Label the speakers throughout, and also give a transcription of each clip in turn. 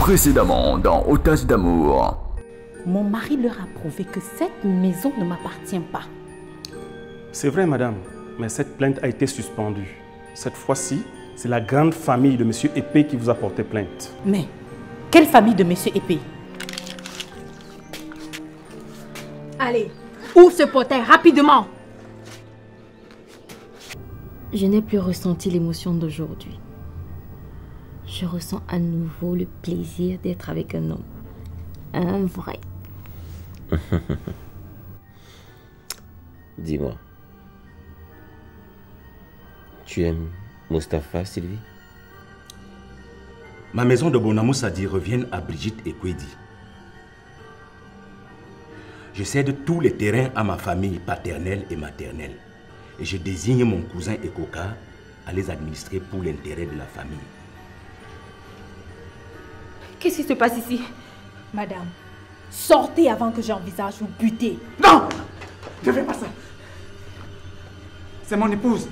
Speaker 1: Précédemment dans Otage d'amour.
Speaker 2: Mon mari leur a prouvé que cette maison ne m'appartient pas.
Speaker 3: C'est vrai, madame, mais cette plainte a été suspendue. Cette fois-ci, c'est la grande famille de monsieur Épée qui vous a porté plainte.
Speaker 2: Mais quelle famille de monsieur Épée?
Speaker 4: Allez, ouvre ce portail rapidement.
Speaker 5: Je n'ai plus ressenti l'émotion d'aujourd'hui. Je ressens à nouveau le plaisir d'être avec un homme. Un vrai.
Speaker 6: Dis-moi, tu aimes Mustapha, Sylvie?
Speaker 7: Ma maison de Bonamou Sadi revient à Brigitte et Kwedi. Je cède tous les terrains à ma famille paternelle et maternelle. Et je désigne mon cousin Ekoka à les administrer pour l'intérêt de la famille.
Speaker 4: Qu'est-ce qui se passe ici? Madame, sortez avant que j'envisage vous buter.
Speaker 8: Non! Ne fais pas ça! C'est mon épouse.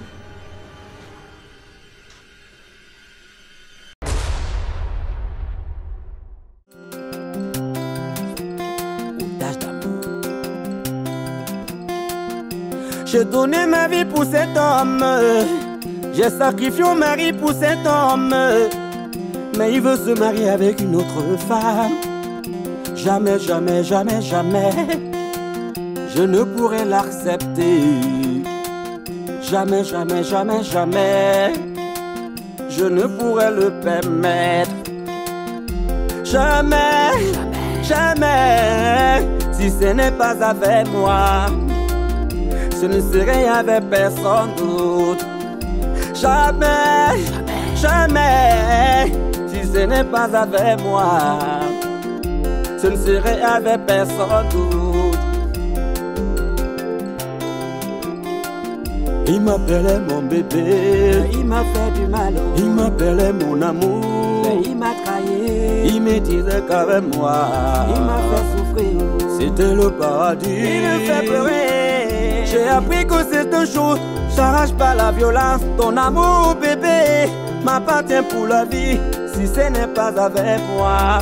Speaker 9: J'ai donné ma vie pour cet homme. J'ai sacrifié mon mari pour cet homme. Mais il veut se marier avec une autre femme. Jamais, jamais, jamais, jamais je ne pourrai l'accepter. Jamais, jamais, jamais, jamais je ne pourrai le permettre. Jamais, jamais, si ce n'est pas avec moi, ce ne serait avec personne d'autre. Jamais, jamais, si ce n'est pas avec moi, ce ne serait avec personne d'autre. Il m'appelait mon bébé, il m'a fait du mal. Il m'appelait mon amour, mais il m'a trahi. Il me disait qu'avec moi, il m'a fait souffrir. C'était le paradis. Il me fait pleurer. J'ai appris que c'est un jour, j'arrache pas la violence. Ton amour, bébé, m'appartient pour la vie. Si ce n'est pas avec moi,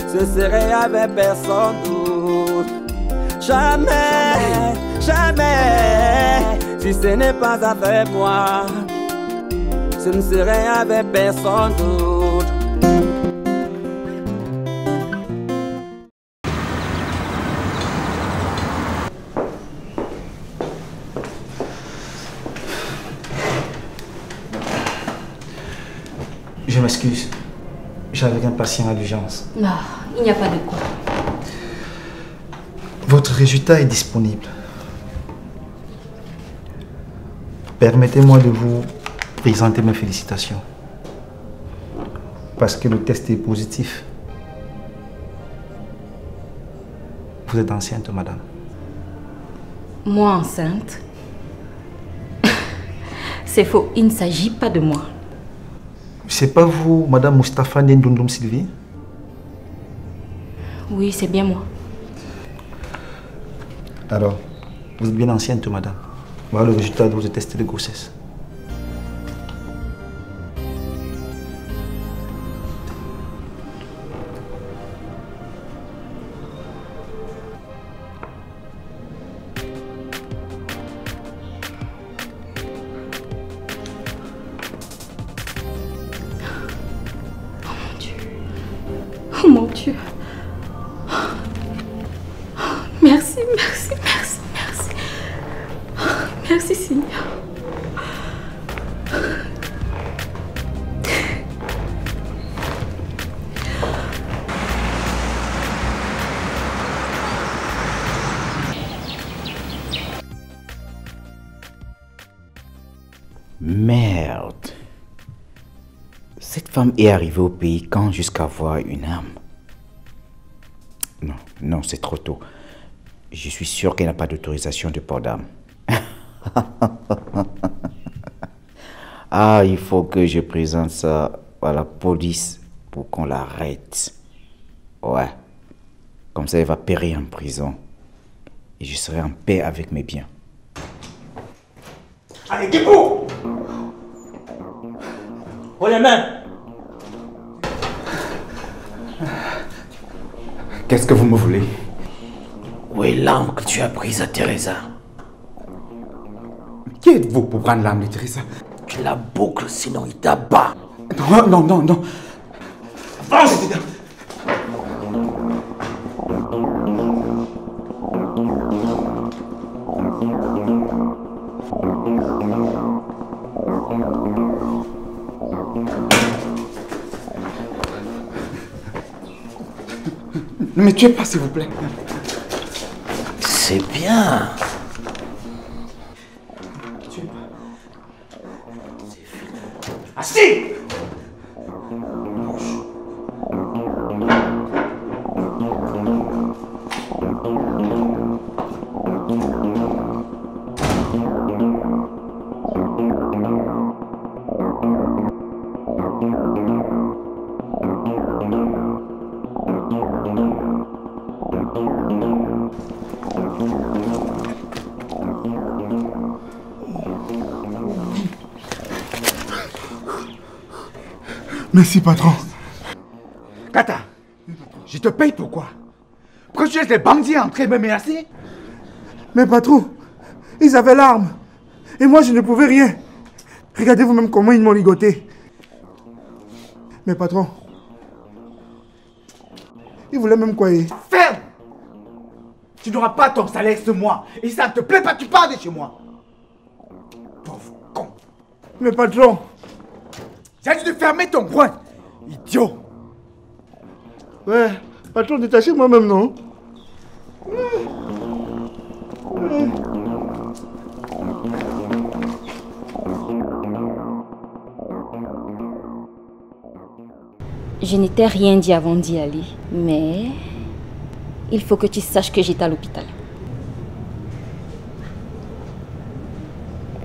Speaker 9: ce serait avec personne d'autre. Jamais, jamais, si ce n'est pas avec moi, ce ne serait avec personne d'autre.
Speaker 8: Je m'excuse. J'avais un patient à l'urgence.
Speaker 5: Non, il n'y a pas de quoi.
Speaker 8: Votre résultat est disponible. Permettez-moi de vous présenter mes félicitations. Parce que le test est positif. Vous êtes enceinte, madame.
Speaker 2: Moi enceinte? C'est faux, il ne s'agit pas de moi.
Speaker 8: C'est pas vous, madame Mustapha Ndondoum Sylvie?
Speaker 2: Oui, c'est bien moi.
Speaker 8: Alors, vous êtes bien enceinte, madame. Voilà le résultat de votre test de grossesse.
Speaker 2: Oh mon Dieu. Merci, merci, merci, merci. Merci Seigneur.
Speaker 10: Merde. Cette femme est arrivée au pays quand jusqu'à avoir une âme. Non, non, c'est trop tôt. Je suis sûr qu'elle n'a pas d'autorisation de port d'âme. Ah, il faut que je présente ça à la police pour qu'on l'arrête. Ouais. Comme ça, elle va périr en prison. Et je serai en paix avec mes biens.
Speaker 9: Allez, debout! Oh les mains!
Speaker 10: Qu'est-ce que vous me voulez?
Speaker 11: Où est l'âme que tu as prise à Teresa?
Speaker 10: Qui êtes-vous pour prendre l'âme de Teresa?
Speaker 11: Tu la boucles, sinon il t'abat.
Speaker 10: Non, non, non, non.
Speaker 11: Avance!
Speaker 10: Ne me tuez pas, s'il vous plaît.
Speaker 11: C'est bien. Assis!
Speaker 12: Merci, patron.
Speaker 10: Kata, je te paye pourquoi? Pourquoi tu laisses les bandits entrer et me menacer?
Speaker 12: Mais patron, ils avaient l'arme. Et moi, je ne pouvais rien. Regardez vous-même comment ils m'ont ligoté. Mais patron, ils voulaient même quoi?
Speaker 10: Ferme! Tu n'auras pas ton salaire ce mois. Et si ça ne te plaît pas, tu pars de chez moi. Pauvre con.
Speaker 12: Mais patron,
Speaker 10: j'ai dit de fermer ton coin. Idiot.
Speaker 12: Ouais, patron, détachez moi-même, non?
Speaker 5: Je n'étais rien dit avant d'y aller, mais il faut que tu saches que j'étais à l'hôpital.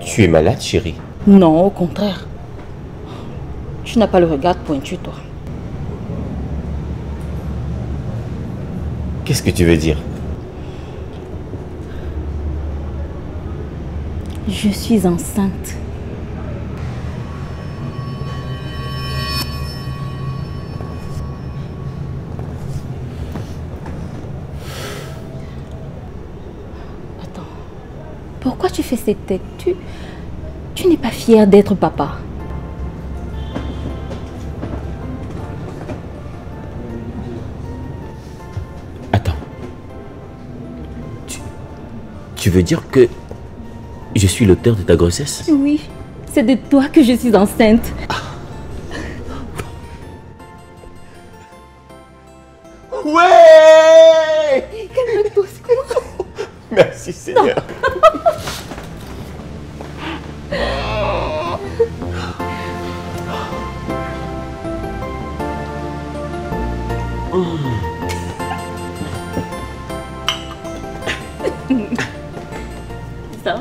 Speaker 6: Tu es malade, chérie?
Speaker 5: Non, au contraire. Tu n'as pas le regard pointu, toi.
Speaker 6: Qu'est-ce que tu veux dire?
Speaker 5: Je suis enceinte. Attends. Pourquoi tu fais cette tête? Tu n'es pas fier d'être papa?
Speaker 6: Tu veux dire que je suis l'auteur de ta grossesse?
Speaker 5: Oui, c'est de toi que je suis enceinte.
Speaker 6: Ouais!
Speaker 5: Calme-toi, c'est
Speaker 6: Merci Seigneur.
Speaker 5: Ça va?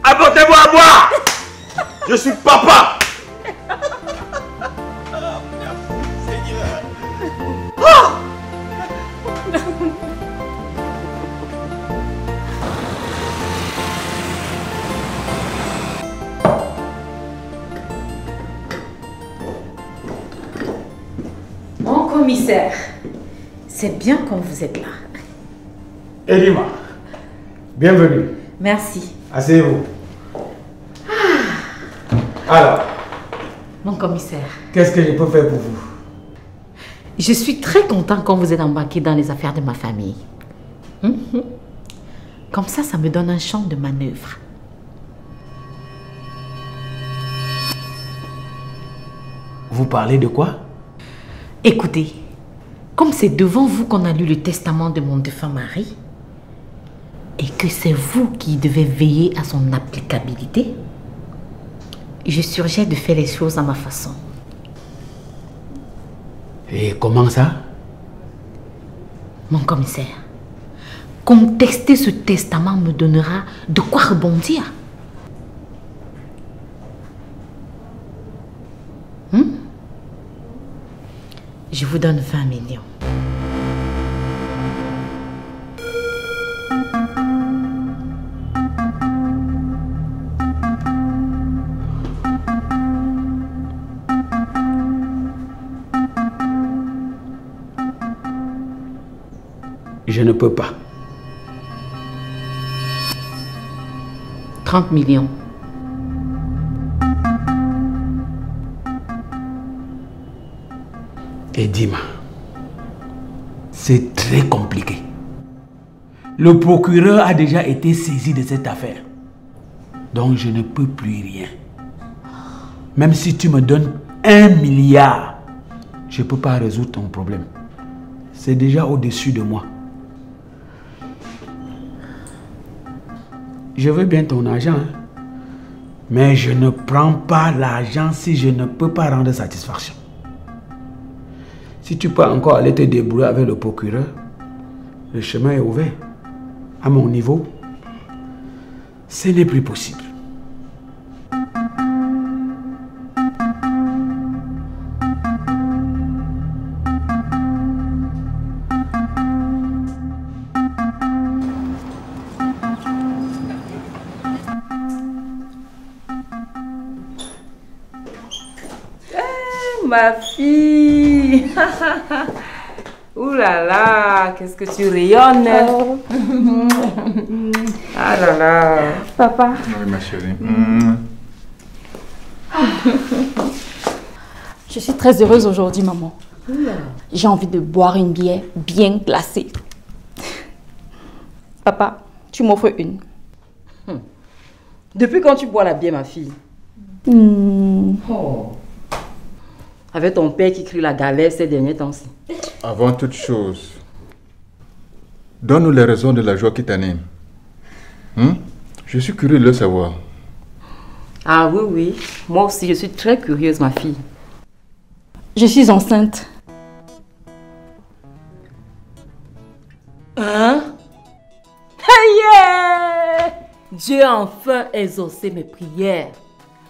Speaker 7: Apportez-moi à boire! Je suis papa!
Speaker 2: Mon commissaire, c'est bien quand vous êtes là.
Speaker 12: Elima, bienvenue.
Speaker 2: Merci.
Speaker 12: Asseyez-vous. Alors,
Speaker 2: Mon commissaire,
Speaker 12: qu'est-ce que je peux faire pour vous?
Speaker 2: je suis très content quand vous êtes embarqué dans les affaires de ma famille. Comme ça me donne un champ de manœuvre.
Speaker 11: Vous parlez de quoi?
Speaker 2: Écoutez, comme c'est devant vous qu'on a lu le testament de mon défunt mari, et que c'est vous qui devez veiller à son applicabilité, je suggère de faire les choses à ma façon.
Speaker 11: Et comment ça?
Speaker 2: Mon commissaire, contester ce testament me donnera de quoi rebondir. Je vous donne 20 millions.
Speaker 13: Je ne peux pas.
Speaker 2: 30 millions.
Speaker 13: Et Dima, c'est très compliqué. Le procureur a déjà été saisi de cette affaire. Donc je ne peux plus rien. Même si tu me donnes 1 milliard, je ne peux pas résoudre ton problème. C'est déjà au-dessus de moi. Je veux bien ton argent, hein? Mais je ne prends pas l'argent si je ne peux pas rendre satisfaction. Si tu peux encore aller te débrouiller avec le procureur, le chemin est ouvert. À mon niveau, ce n'est plus possible.
Speaker 2: Ma fille. Ouh là là, qu'est-ce que tu rayonnes. Oh. Ah là là.
Speaker 14: Papa.
Speaker 15: Oui, ma chérie.
Speaker 14: Je suis très heureuse aujourd'hui, maman. J'ai envie de boire une bière bien glacée. Papa, tu m'offres une.
Speaker 2: Depuis quand tu bois la bière, ma fille? Oh. Avec ton père qui crie la galère ces derniers temps-ci.
Speaker 15: Avant toute chose, donne-nous les raisons de la joie qui t'anime. Je suis curieux de le savoir.
Speaker 2: Ah oui, oui. Moi aussi, je suis très curieuse, ma fille.
Speaker 14: Je suis enceinte.
Speaker 2: Hein? Yeah! Dieu a enfin exaucé mes prières.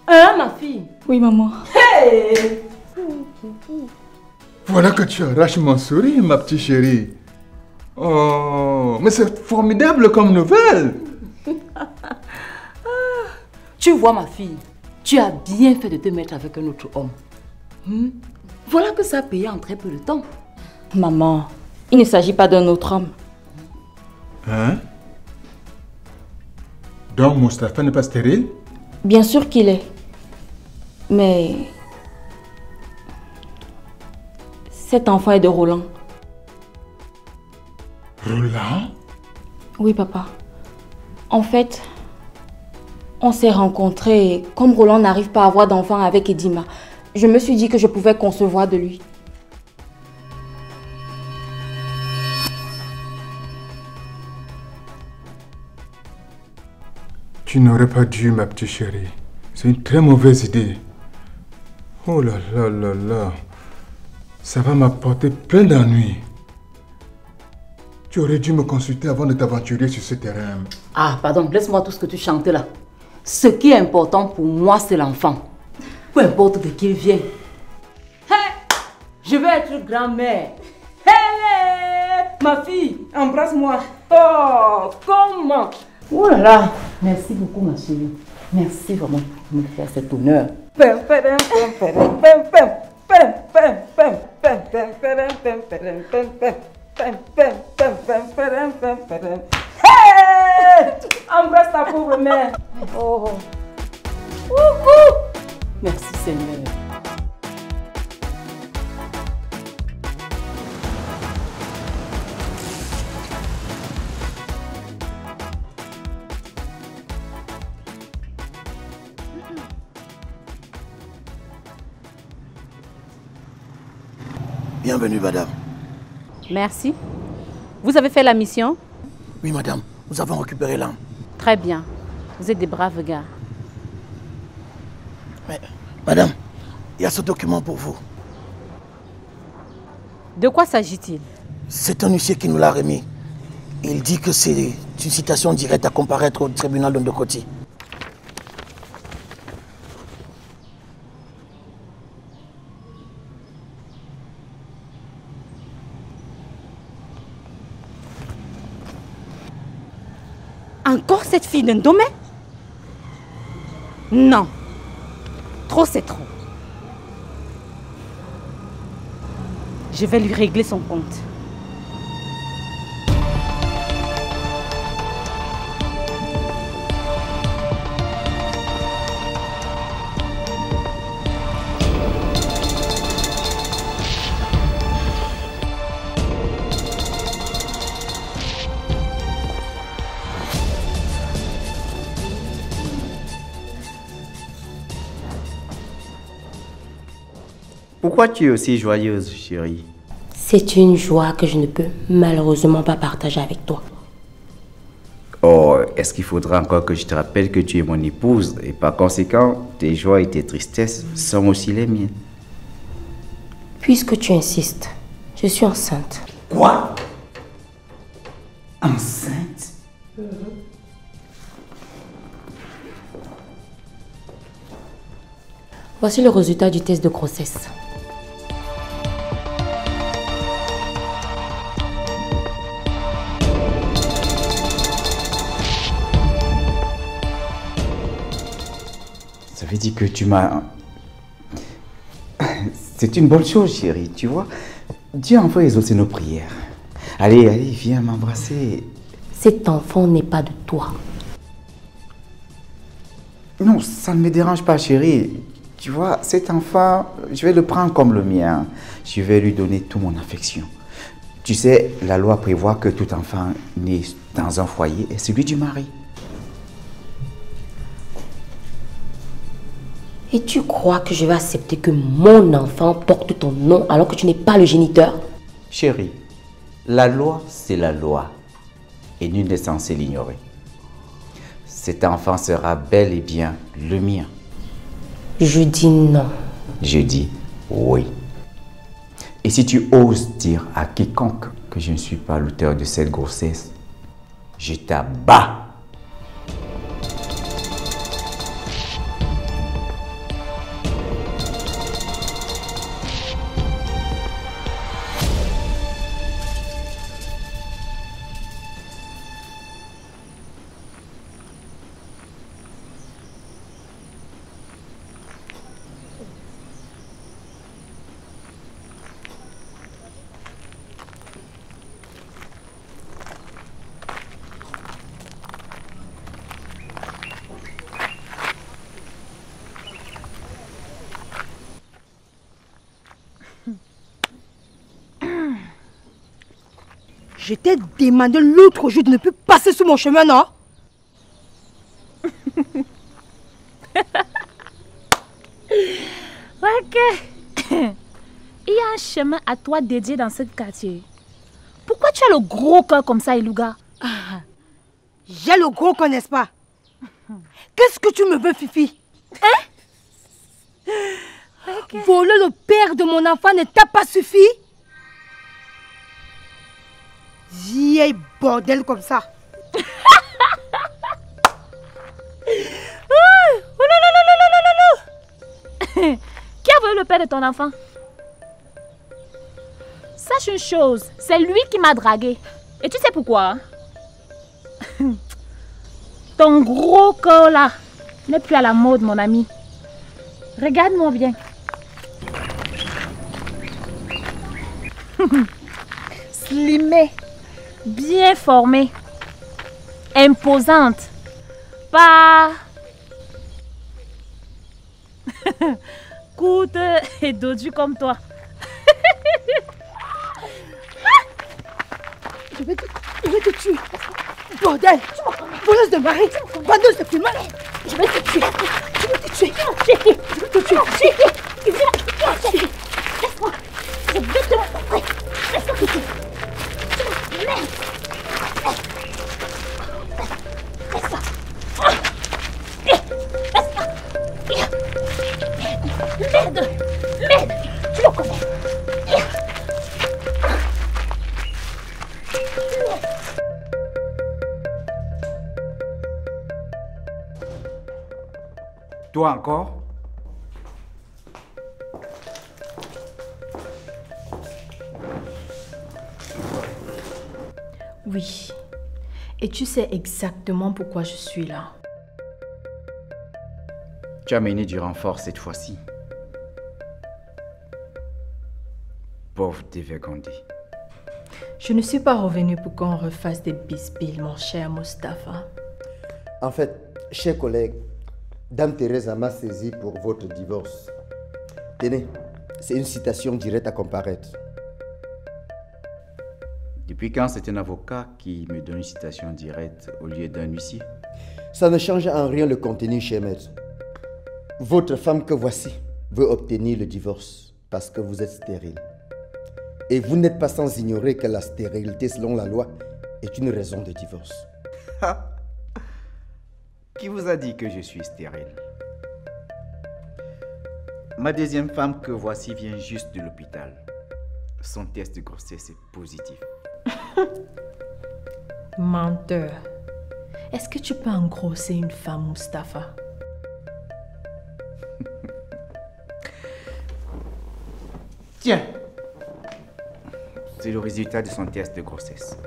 Speaker 2: Hein, ma fille?
Speaker 14: Oui, maman.
Speaker 2: Hey!
Speaker 15: Voilà que tu arraches mon sourire, ma petite chérie. Oh, mais c'est formidable comme nouvelle.
Speaker 2: Tu vois, ma fille, tu as bien fait de te mettre avec un autre homme. Voilà que ça a payé en très peu de temps.
Speaker 14: Maman, il ne s'agit pas d'un autre homme.
Speaker 15: Hein? Donc Mustapha n'est pas stérile?
Speaker 14: Bien sûr qu'il est. Mais... cet enfant est de Roland.
Speaker 15: Roland?
Speaker 14: Oui, papa. En fait, on s'est rencontrés et comme Roland n'arrive pas à avoir d'enfant avec Edima, je me suis dit que je pouvais concevoir de lui.
Speaker 15: Tu n'aurais pas dû, ma petite chérie. C'est une très mauvaise idée. Oh là là là là. Ça va m'apporter plein d'ennuis. Tu aurais dû me consulter avant de t'aventurer sur ce terrain.
Speaker 2: Ah, pardon, laisse-moi tout ce que tu chantes là. Ce qui est important pour moi, c'est l'enfant. Peu importe de qui il vient. Hey, je vais être grand-mère. Hey, ma fille, embrasse-moi. Oh, comment? Oh là là, merci beaucoup, ma chérie. Merci vraiment de me faire cet honneur. Hey! Embrasse ta pauvre mère. Oh. Merci Seigneur.
Speaker 11: Bienvenue, madame.
Speaker 16: Merci. Vous avez fait la mission?
Speaker 11: Oui, madame. Nous avons récupéré l'arme.
Speaker 16: Très bien. Vous êtes des braves gars.
Speaker 11: Mais, madame, il y a ce document pour vous.
Speaker 16: De quoi s'agit-il?
Speaker 11: C'est un huissier qui nous l'a remis. Il dit que c'est une citation directe à comparaître au tribunal de Ndokoti.
Speaker 16: Encore cette fille de Ndomé? Non. Trop, c'est trop. Je vais lui régler son compte.
Speaker 10: Pourquoi tu es aussi joyeuse, chérie?
Speaker 17: C'est une joie que je ne peux malheureusement pas partager avec toi.
Speaker 10: Oh, est-ce qu'il faudra encore que je te rappelle que tu es mon épouse et par conséquent, tes joies et tes tristesses sont aussi les miennes?
Speaker 17: Puisque tu insistes, je suis enceinte.
Speaker 10: Quoi? Enceinte?
Speaker 17: Voici le résultat du test de grossesse.
Speaker 10: Ça veut dire que tu m'as... C'est une bonne chose, chérie, tu vois. Dieu a enfin exaucé nos prières. Allez, allez, viens m'embrasser.
Speaker 17: Cet enfant n'est pas de toi.
Speaker 10: Non, ça ne me dérange pas, chérie. Tu vois, cet enfant, je vais le prendre comme le mien. Je vais lui donner toute mon affection. Tu sais, la loi prévoit que tout enfant né dans un foyer est celui du mari.
Speaker 17: Et tu crois que je vais accepter que mon enfant porte ton nom alors que tu n'es pas le géniteur?
Speaker 10: Chérie, la loi, c'est la loi. Et nul n'est censé l'ignorer. Cet enfant sera bel et bien le mien.
Speaker 17: Je dis non.
Speaker 10: Je dis oui. Et si tu oses dire à quiconque que je ne suis pas l'auteur de cette grossesse, je t'abats.
Speaker 18: Je t'ai demandé l'autre jour de ne plus passer sous mon chemin, non?
Speaker 19: Ok. Il y a un chemin à toi dédié dans ce quartier. Pourquoi tu as le gros cœur comme ça, Ilouga?
Speaker 18: J'ai le gros cœur, n'est-ce pas? Qu'est-ce que tu me veux, Fifi? Hein? Okay. Voler le père de mon enfant ne t'a pas suffi? Vieille bordel comme ça.
Speaker 19: Qui a volé le père de ton enfant? Sache une chose, c'est lui qui m'a dragué. Et tu sais pourquoi? Ton gros corps là n'est plus à la mode, mon ami. Regarde-moi bien. Slimée, bien formée, imposante, pas coûte et dodu comme toi.
Speaker 18: Je vais te tuer. Bordel, voleuse de mari, bandeuse de piment. Je vais te tuer. Je vais te tuer. Je vais te tuer. Laisse-moi. Je vais te montrer. Laisse-moi te tuer. Merde. Laisse-moi. Merde. Merde. Tu le connais.
Speaker 10: Toi encore?
Speaker 4: Oui. Et tu sais exactement pourquoi je suis là.
Speaker 10: Tu as mené du renfort cette fois-ci. Pauvre dévergondé.
Speaker 4: Je ne suis pas revenue pour qu'on refasse des bisbilles, mon cher Mustapha.
Speaker 20: En fait, chers collègues, Dame Thérèse m'a saisi pour votre divorce. Tenez, c'est une citation directe à comparaître.
Speaker 10: Depuis quand c'est un avocat qui me donne une citation directe au lieu d'un huissier?
Speaker 20: Ça ne change en rien le contenu, cher maître. Votre femme que voici veut obtenir le divorce. Parce que vous êtes stérile. Et vous n'êtes pas sans ignorer que la stérilité, selon la loi, est une raison de divorce.
Speaker 10: Qui vous a dit que je suis stérile? Ma deuxième femme que voici vient juste de l'hôpital. Son test de grossesse est positif.
Speaker 4: Menteur. Est-ce que tu peux engrosser une femme, Mustapha?
Speaker 10: Tiens, c'est le résultat de son test de grossesse.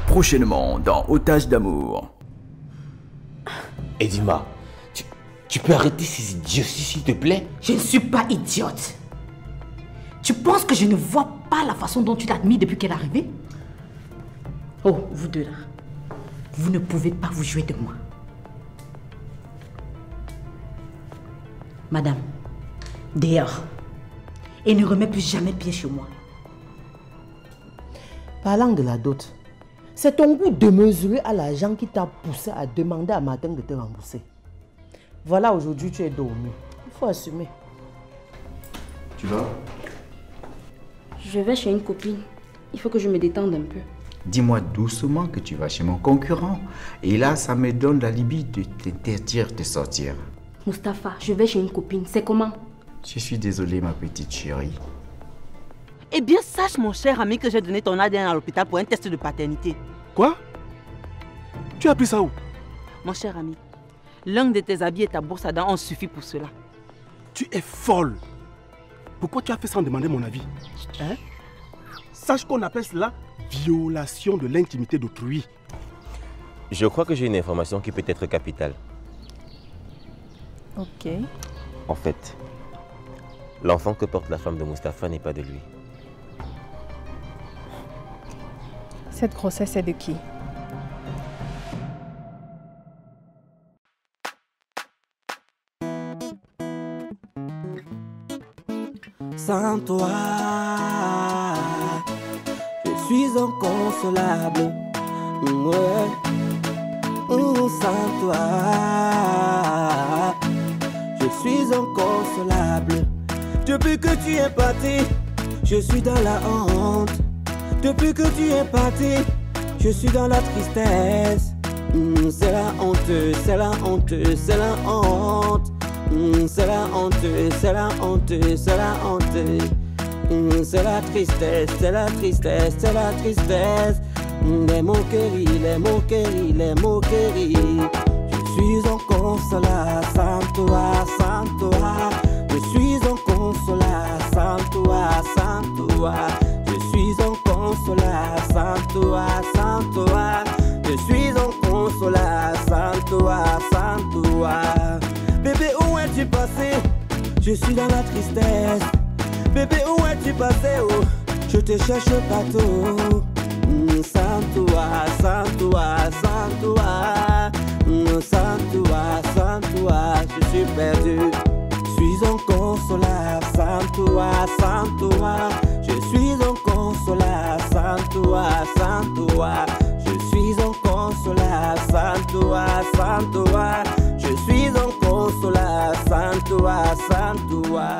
Speaker 1: Prochainement dans Otage d'amour.
Speaker 6: Edima, tu peux arrêter ces idioties s'il te plaît?
Speaker 2: Je ne suis pas idiote. Tu penses que je ne vois pas la façon dont tu l'admires depuis qu'elle est arrivée? Oh, vous deux là. Vous ne pouvez pas vous jouer de moi. Madame, dehors. Et ne remets plus jamais pied chez moi.
Speaker 11: Parlant de la dot, c'est ton goût démesuré à l'argent qui t'a poussé à demander à Martin de te rembourser. Voilà, aujourd'hui tu es dormi. Il faut assumer.
Speaker 10: Tu vas?
Speaker 14: Je vais chez une copine. Il faut que je me détende un peu.
Speaker 10: Dis-moi doucement que tu vas chez mon concurrent. Et là, ça me donne l'alibi de t'interdire de sortir.
Speaker 14: Mustapha, je vais chez une copine. C'est comment?
Speaker 10: Je suis désolé, ma petite chérie.
Speaker 21: Eh bien, sache, mon cher ami, que j'ai donné ton ADN à l'hôpital pour un test de paternité.
Speaker 3: Quoi? Tu as appris ça où?
Speaker 21: Mon cher ami, l'un de tes habits et ta brosse à dents ont suffi pour cela.
Speaker 3: Tu es folle. Pourquoi tu as fait sans demander mon avis? Hein? Sache qu'on appelle cela violation de l'intimité d'autrui.
Speaker 6: Je crois que j'ai une information qui peut être capitale.
Speaker 4: Ok.
Speaker 6: En fait, l'enfant que porte la femme de Mustapha n'est pas de lui.
Speaker 4: Cette grossesse est de qui?
Speaker 9: Sans toi, je suis inconsolable. Ouais. Sans toi, je suis inconsolable. Depuis que tu es parti, je suis dans la honte. Depuis que tu es parti, je suis dans la tristesse. C'est la honte, c'est la honte, c'est la honte. C'est la honte, c'est la honte, c'est la honte. C'est la tristesse, c'est la tristesse, c'est la tristesse. Les moqueries, les moqueries, les moqueries. Je suis inconsolable sans toi, sans toi. Je suis inconsolable sans toi, sans toi. Je suis inconsolable sans toi, sans toi. Je suis inconsolable sans toi, sans toi. Bébé, où es-tu passé? Je suis dans la tristesse. Bébé, où es-tu passé? Oh, je te cherche partout. Sans toi, sans toi, sans toi. Sans toi, sans toi, je suis perdu. Je suis inconsolable sans toi, sans toi. Je suis inconsolable sans toi, sans toi. Je suis inconsolable sans toi, sans toi. Je suis inconsolable sans toi, sans toi.